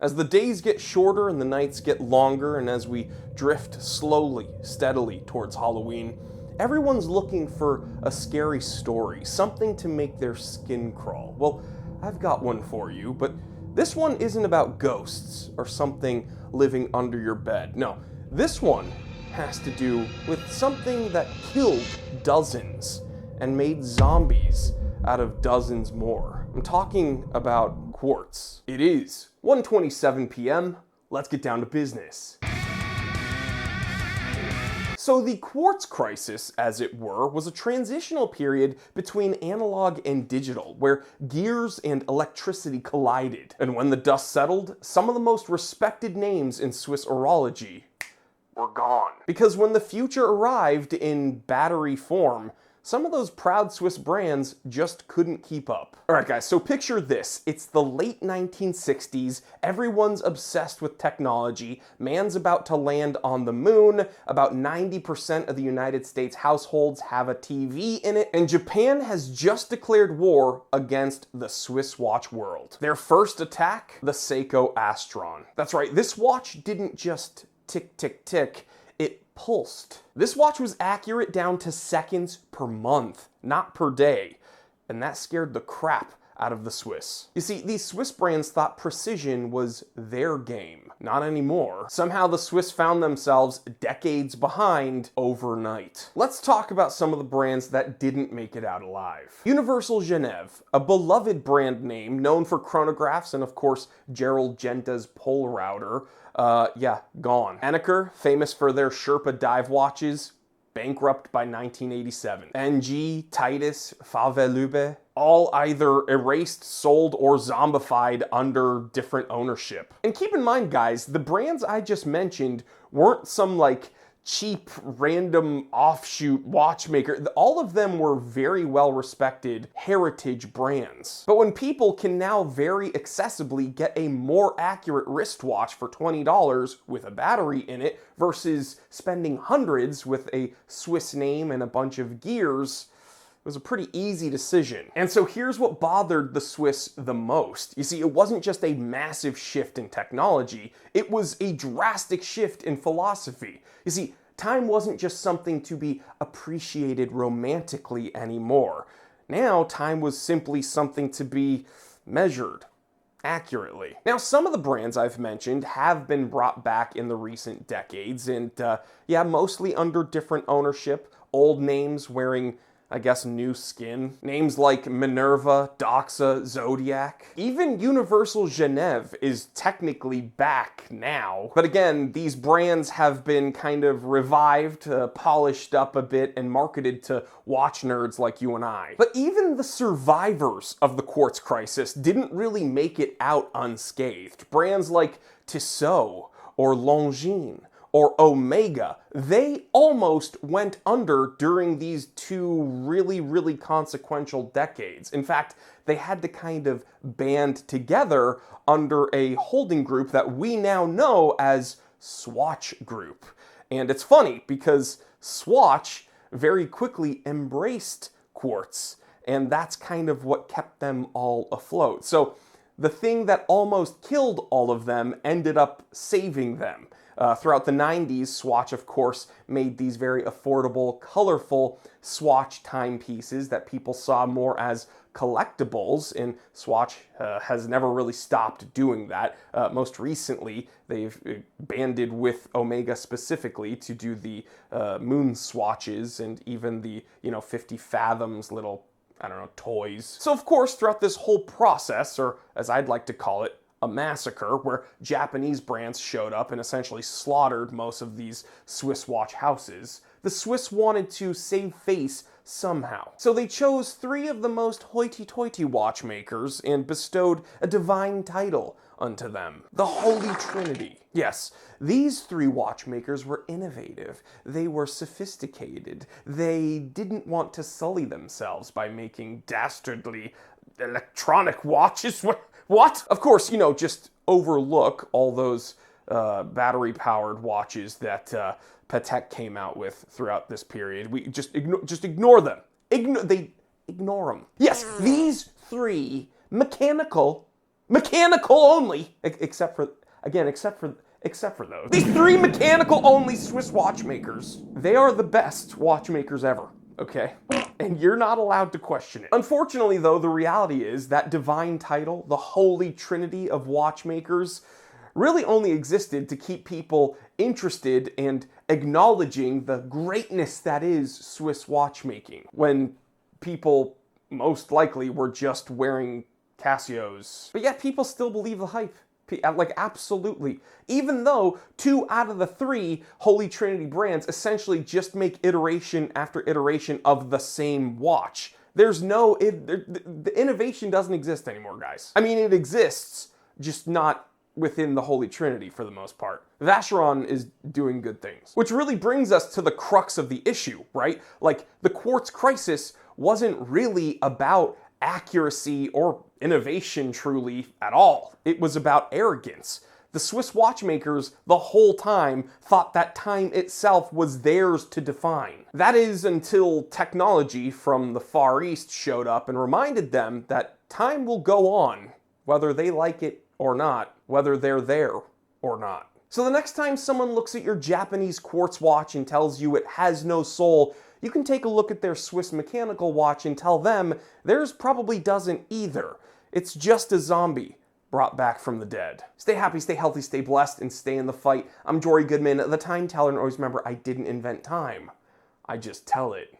As the days get shorter and the nights get longer, and as we drift slowly, steadily towards Halloween, everyone's looking for a scary story, something to make their skin crawl. Well, I've got one for you, but this one isn't about ghosts or something living under your bed. No, this one has to do with something that killed dozens and made zombies out of dozens more. I'm talking about quartz. It is 1:27 p.m. Let's get down to business. So the quartz crisis, as it were, was a transitional period between analog and digital, where gears and electricity collided. And when the dust settled, some of the most respected names in Swiss horology were gone. Because when the future arrived in battery form, some of those proud Swiss brands just couldn't keep up. Alright guys, so picture this. It's the late 1960s, everyone's obsessed with technology, man's about to land on the moon, about 90% of the United States households have a TV in it, and Japan has just declared war against the Swiss watch world. Their first attack? The Seiko Astron. That's right, this watch didn't just tick, tick, tick. It pulsed. This watch was accurate down to seconds per month, not per day. And that scared the crap out of the Swiss. You see, these Swiss brands thought precision was their game. Not anymore. Somehow the Swiss found themselves decades behind overnight. Let's talk about some of the brands that didn't make it out alive. Universal Genève, a beloved brand name known for chronographs and of course Gerald Genta's pole router, gone. Eneker, famous for their Sherpa dive watches, bankrupt by 1987. NG, Titus, Favelube, all either erased, sold, or zombified under different ownership. And keep in mind, guys, the brands I just mentioned weren't some like cheap, random offshoot watchmaker. All of them were very well-respected heritage brands. But when people can now very accessibly get a more accurate wristwatch for $20 with a battery in it versus spending hundreds with a Swiss name and a bunch of gears, it was a pretty easy decision. And so here's what bothered the Swiss the most. You see, it wasn't just a massive shift in technology, it was a drastic shift in philosophy. You see, time wasn't just something to be appreciated romantically anymore. Now, time was simply something to be measured accurately. Now, some of the brands I've mentioned have been brought back in the recent decades, and mostly under different ownership, old names wearing I guess new skin. Names like Minerva, Doxa, Zodiac. Even Universal Genève is technically back now. But again, these brands have been kind of revived, polished up a bit, and marketed to watch nerds like you and I. But even the survivors of the quartz crisis didn't really make it out unscathed. Brands like Tissot or Longines or Omega, they almost went under during these two really consequential decades. In fact, they had to kind of band together under a holding group that we now know as Swatch Group. And it's funny because Swatch very quickly embraced quartz, and that's kind of what kept them all afloat. So the thing that almost killed all of them ended up saving them. Throughout the 90s, Swatch, of course, made these very affordable, colorful Swatch timepieces that people saw more as collectibles, and Swatch has never really stopped doing that. Most recently, they've banded with Omega specifically to do the moon swatches and even the, 50 fathoms little, toys. So of course, throughout this whole process, or as I'd like to call it, a massacre, where Japanese brands showed up and essentially slaughtered most of these Swiss watch houses, the Swiss wanted to save face somehow. So they chose three of the most hoity-toity watchmakers and bestowed a divine title unto them, the Holy Trinity. Yes, these three watchmakers were innovative, they were sophisticated, they didn't want to sully themselves by making dastardly electronic watches. What? Of course, just overlook all those battery-powered watches that Patek came out with throughout this period. We just ignore them. Ignore them. Yes, these three mechanical Mechanical only, except for those. These 3 mechanical only Swiss watchmakers, they are the best watchmakers ever, okay? And you're not allowed to question it. Unfortunately though, the reality is that divine title, the holy trinity of watchmakers, really only existed to keep people interested and acknowledging the greatness that is Swiss watchmaking, when people most likely were just wearing Casios. But yet people still believe the hype. Like, absolutely. Even though 2 out of the 3 Holy Trinity brands essentially just make iteration after iteration of the same watch. There's no, the innovation doesn't exist anymore, guys. I mean, it exists, just not within the Holy Trinity for the most part. Vacheron is doing good things. Which really brings us to the crux of the issue, right? Like, the quartz crisis wasn't really about accuracy or innovation truly at all. It was about arrogance. The Swiss watchmakers the whole time thought that time itself was theirs to define. That is until technology from the Far East showed up and reminded them that time will go on, whether they like it or not, whether they're there or not. So the next time someone looks at your Japanese quartz watch and tells you it has no soul, you can take a look at their Swiss mechanical watch and tell them theirs probably doesn't either. It's just a zombie brought back from the dead. Stay happy, stay healthy, stay blessed, and stay in the fight. I'm Jory Goodman, the Time Teller, and always remember, I didn't invent time. I just tell it.